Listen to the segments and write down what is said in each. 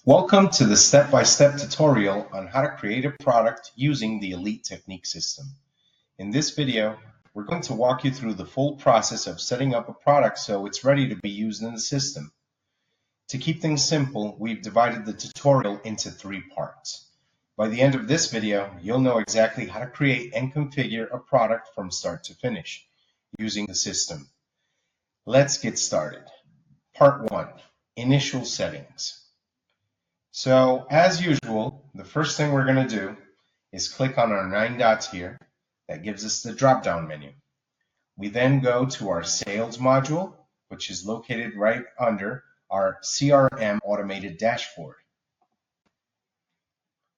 Welcome to the step-by-step tutorial on how to create a product using the Elite Technique system. In this video, we're going to walk you through the full process of setting up a product so it's ready to be used in the system. To keep things simple, we've divided the tutorial into 3 parts. By the end of this video, you'll know exactly how to create and configure a product from start to finish using the system. Let's get started. Part 1, Initial Settings. So, as usual, the first thing we're going to do is click on our 9 dots here. That gives us the drop-down menu. We then go to our Sales module, which is located right under our CRM automated dashboard.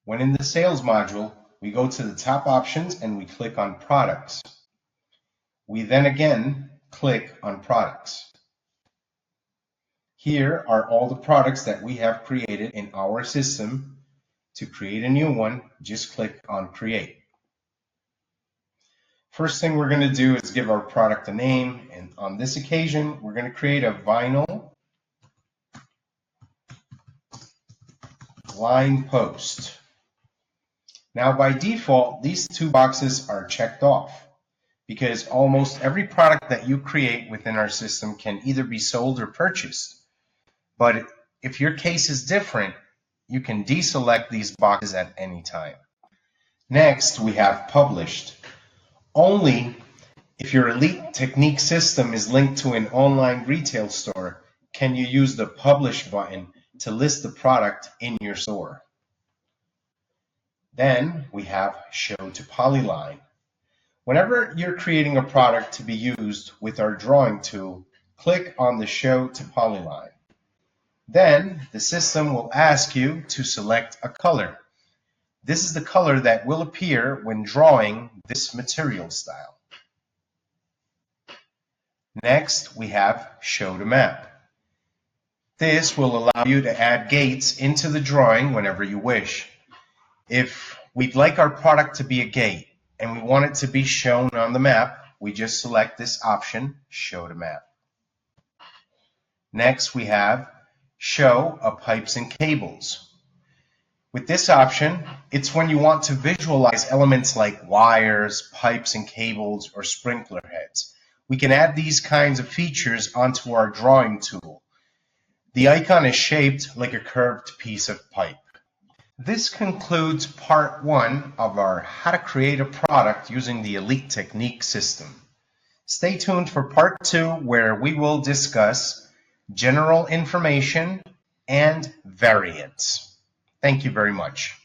When in the Sales module, we go to the top options and we click on Products. We then again click on Products. Here are all the products that we have created in our system. To create a new one, just click on Create. First thing we're going to do is give our product a name, and on this occasion, we're going to create a vinyl line post. Now, by default, these 2 boxes are checked off because almost every product that you create within our system can either be sold or purchased. But if your case is different, you can deselect these boxes at any time. Next, we have Published. Only if your Elite Technique system is linked to an online retail store can you use the Publish button to list the product in your store. Then we have Show to Polyline. Whenever you're creating a product to be used with our drawing tool, click on the Show to Polyline. Then the system will ask you to select a color. This is the color that will appear when drawing this material style. Next, we have Show to Map. This will allow you to add gates into the drawing whenever you wish. If we'd like our product to be a gate and we want it to be shown on the map, we just select this option, Show to Map. Next, we have Show a Pipes and Cables. With this option, it's when you want to visualize elements like wires, pipes and cables, or sprinkler heads. We can add these kinds of features onto our drawing tool. The icon is shaped like a curved piece of pipe. This concludes part 1 of our How to Create a Product using the Elite Technique system. Stay tuned for part 2, where we will discuss general information and variants. Thank you very much.